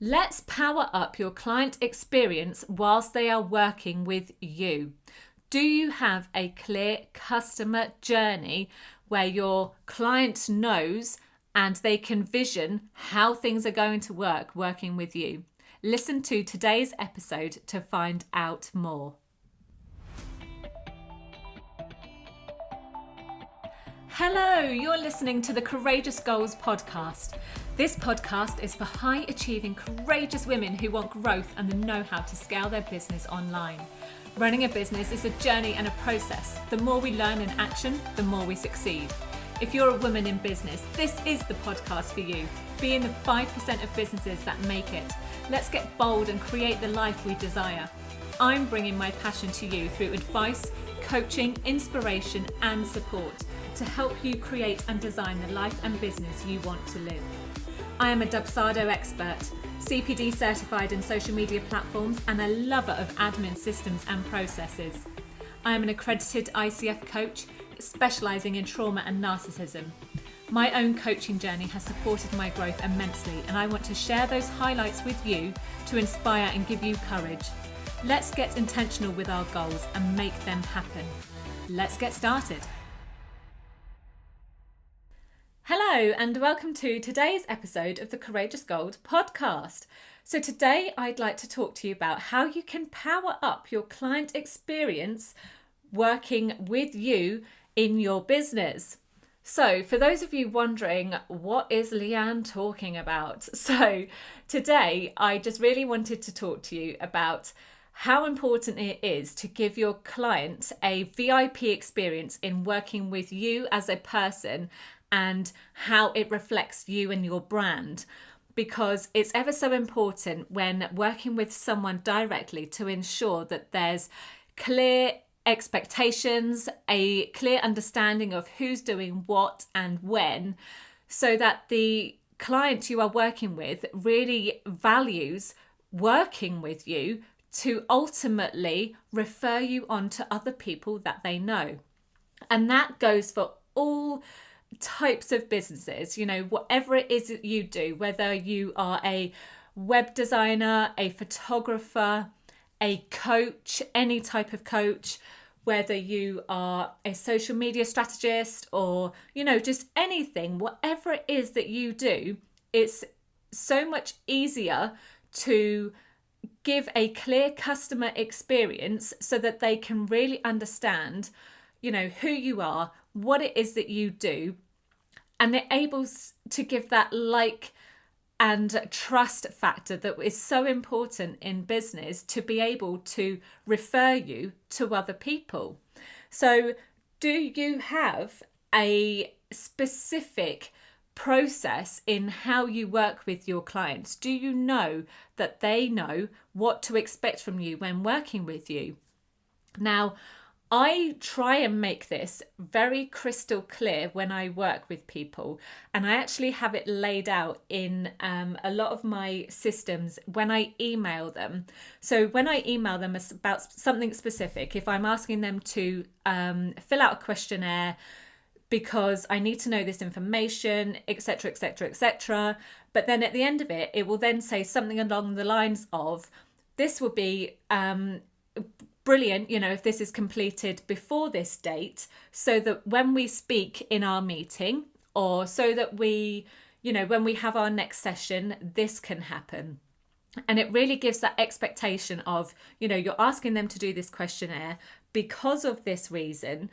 Let's power up your client experience whilst they are working with you. Do you have a clear customer journey where your client knows and they can vision how things are going to work working with you? Listen to today's episode to find out more. Hello, you're listening to the Courageous Goals podcast. This podcast is for high-achieving, courageous women who want growth and the know-how to scale their business online. Running a business is a journey and a process. The more we learn in action, the more we succeed. If you're a woman in business, this is the podcast for you. Be in the 5% of businesses that make it. Let's get bold and create the life we desire. I'm bringing my passion to you through advice, coaching, inspiration, and support to help you create and design the life and business you want to live. I am a Dubsado expert, CPD certified in social media platforms, and a lover of admin systems and processes. I am an accredited ICF coach, specialising in trauma and narcissism. My own coaching journey has supported my growth immensely, and I want to share those highlights with you to inspire and give you courage. Let's get intentional with our goals and make them happen. Let's get started. Hello and welcome to today's episode of the Courageous Gold podcast. So today I'd like to talk to you about how you can power up your client experience working with you in your business. So for those of you wondering, what is Leanne talking about? So today I just really wanted to talk to you about how important it is to give your client a VIP experience in working with you as a person and how it reflects you and your brand, because it's ever so important when working with someone directly to ensure that there's clear expectations, a clear understanding of who's doing what and when, so that the client you are working with really values working with you to ultimately refer you on to other people that they know. And that goes for all types of businesses, whatever it is that you do, whether you are a web designer, a photographer, a coach, any type of coach, whether you are a social media strategist or, just anything, whatever it is that you do, it's so much easier to give a clear customer experience so that they can really understand, who you are, what it is that you do, and they're able to give that like and trust factor that is so important in business to be able to refer you to other people. So do you have a specific process in how you work with your clients? Do you know that they know what to expect from you when working with you? Now, I try and make this very crystal clear when I work with people, and I actually have it laid out in a lot of my systems when I email them. So when I email them about something specific, if I'm asking them to fill out a questionnaire because I need to know this information, etc., etc., etc., but then at the end of it, it will then say something along the lines of, this will be brilliant, if this is completed before this date, so that when we speak in our meeting, or so that we, when we have our next session, this can happen. And it really gives that expectation of, you're asking them to do this questionnaire because of this reason.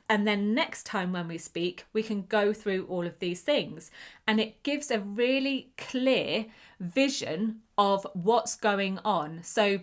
And then next time when we speak, we can go through all of these things. And it gives a really clear vision of what's going on. So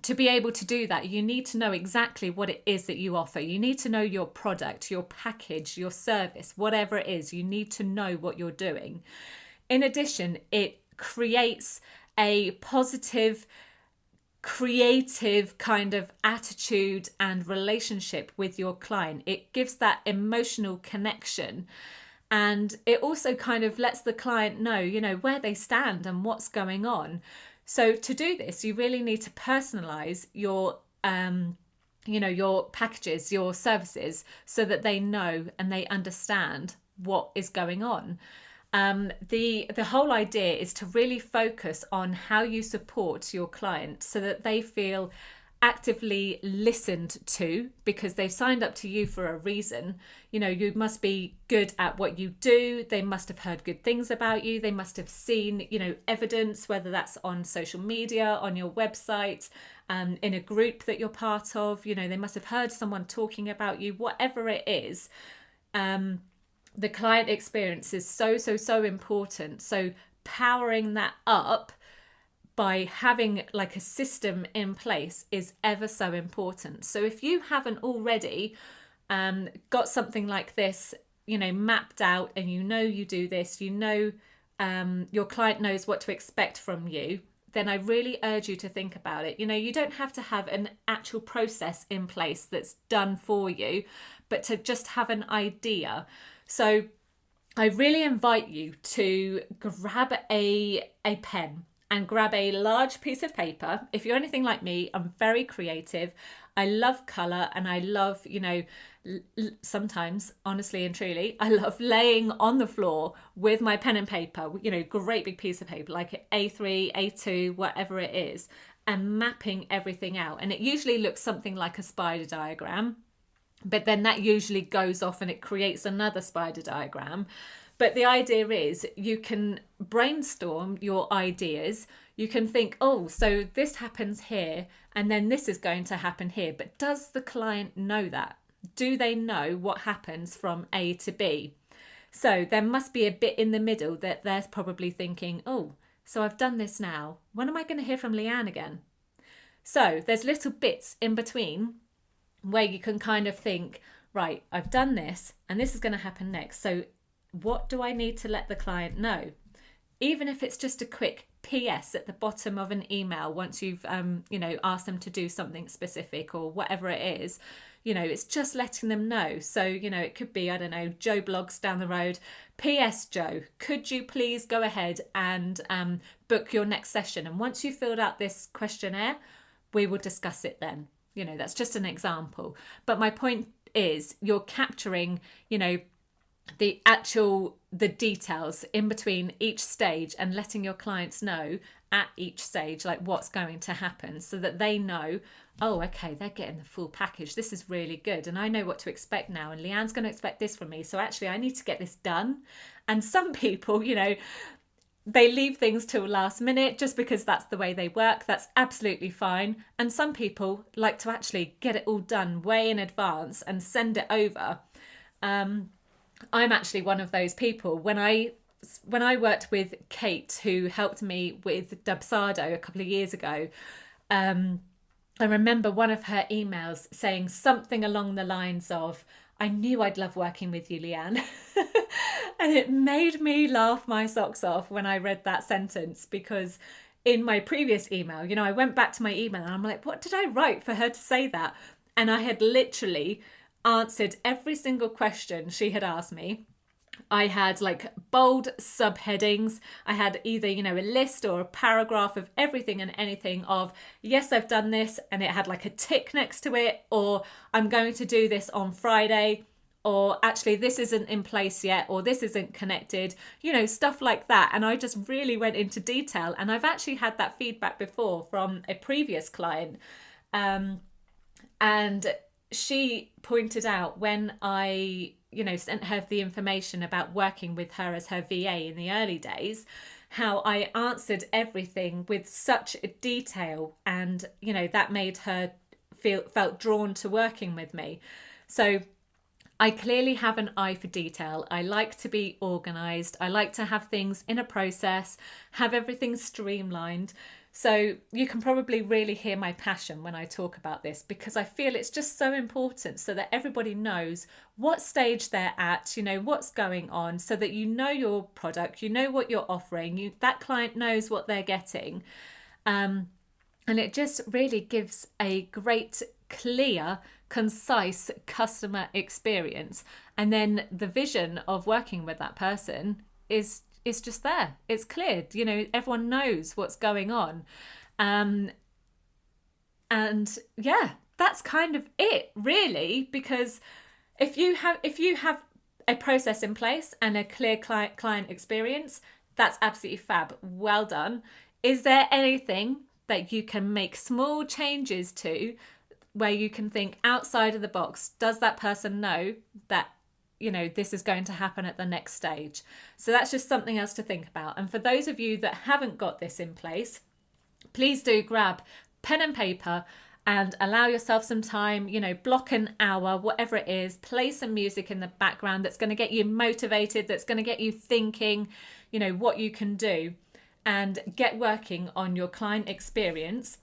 to be able to do that, you need to know exactly what it is that you offer. You need to know your product, your package, your service, whatever it is. You need to know what you're doing. In addition, it creates a positive, creative kind of attitude and relationship with your client. It gives that emotional connection. And it also kind of lets the client know, where they stand and what's going on. So to do this, you really need to personalize your your packages, your services, so that they know and they understand what is going on. The whole idea is to really focus on how you support your client so that they feel actively listened to, because they've signed up to you for a reason. You know, you must be good at what you do. They must have heard good things about you. They must have seen, you know, evidence, whether that's on social media, on your website, in a group that you're part of. You know, they must have heard someone talking about you, whatever it is. The client experience is so important. So powering that up by having like a system in place is ever so important. So if you haven't already got something like this, you know, mapped out, and you know you do this, you know your client knows what to expect from you, then I really urge you to think about it. You know, you don't have to have an actual process in place that's done for you, but to just have an idea. So I really invite you to grab a pen and grab a large piece of paper. If you're anything like me, I'm very creative. I love colour, and I love, you know, sometimes, honestly and truly, I love laying on the floor with my pen and paper, you know, great big piece of paper, like A3, A2, whatever it is, and mapping everything out. And it usually looks something like a spider diagram, but then that usually goes off and it creates another spider diagram. But the idea is you can brainstorm your ideas. You can think, oh, so this happens here, and then this is going to happen here. But does the client know that? Do they know what happens from A to B? So there must be a bit in the middle that they're probably thinking, oh, so I've done this now. When am I going to hear from Leanne again? So there's little bits in between where you can kind of think, right, I've done this and this is going to happen next. So what do I need to let the client know? Even if it's just a quick PS at the bottom of an email, once you've, you know, asked them to do something specific or whatever it is, you know, it's just letting them know. So, you know, it could be, I don't know, Joe blogs down the road. PS Joe, could you please go ahead and book your next session? And once you've filled out this questionnaire, we will discuss it then. You know, that's just an example. But my point is you're capturing, you know, the details in between each stage and letting your clients know at each stage like what's going to happen, so that they know, oh, okay, they're getting the full package. This is really good, and I know what to expect now, and Leanne's going to expect this from me, so actually I need to get this done. And some people, you know, they leave things till last minute just because that's the way they work. That's absolutely fine. And some people like to actually get it all done way in advance and send it over. I'm actually one of those people. When I worked with Kate, who helped me with Dubsado a couple of years ago, I remember one of her emails saying something along the lines of, I knew I'd love working with you, Leanne. And it made me laugh my socks off when I read that sentence, because in my previous email, you know, I went back to my email and I'm like, what did I write for her to say that? And I had literally answered every single question she had asked me. I had like bold subheadings. I had either, you know, a list or a paragraph of everything and anything of, yes, I've done this, and it had like a tick next to it, or I'm going to do this on Friday, or actually this isn't in place yet, or this isn't connected, you know, stuff like that. And I just really went into detail. And I've actually had that feedback before from a previous client. And she pointed out when I, you know, sent her the information about working with her as her VA in the early days, how I answered everything with such detail, and, you know, that made her felt drawn to working with me. So I clearly have an eye for detail. I like to be organized. I like to have things in a process, have everything streamlined. So you can probably really hear my passion when I talk about this, because I feel it's just so important so that everybody knows what stage they're at, you know, what's going on, so that you know your product, you know what you're offering, that client knows what they're getting. And it just really gives a great, clear, concise customer experience. And then the vision of working with that person is just there. It's clear, you know, everyone knows what's going on. And yeah, that's kind of it, really, because if you have a process in place and a clear client experience, that's absolutely fab. Well done. Is there anything that you can make small changes to where you can think outside of the box? Does that person know that, this is going to happen at the next stage? So that's just something else to think about. And for those of you that haven't got this in place, please do grab pen and paper and allow yourself some time, block an hour, whatever it is, play some music in the background that's going to get you motivated, that's going to get you thinking, what you can do, and get working on your client experience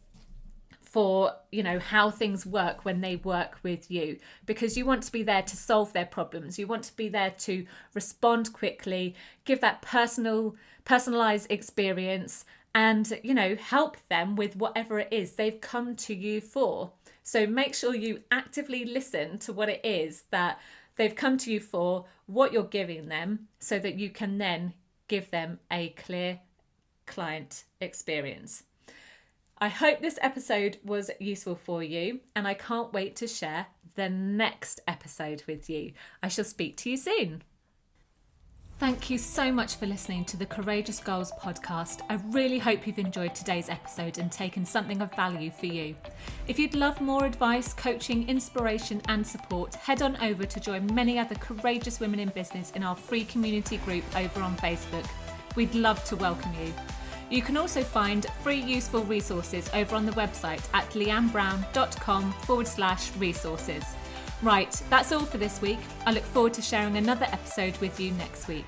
for, how things work when they work with you, because you want to be there to solve their problems. You want to be there to respond quickly, give that personalized experience, and, help them with whatever it is they've come to you for. So make sure you actively listen to what it is that they've come to you for, what you're giving them, so that you can then give them a clear client experience. I hope this episode was useful for you, and I can't wait to share the next episode with you. I shall speak to you soon. Thank you so much for listening to the Courageous Goals podcast. I really hope you've enjoyed today's episode and taken something of value for you. If you'd love more advice, coaching, inspiration and support, head on over to join many other courageous women in business in our free community group over on Facebook. We'd love to welcome you. You can also find free useful resources over on the website at leannebrown.com/resources. Right, that's all for this week. I look forward to sharing another episode with you next week.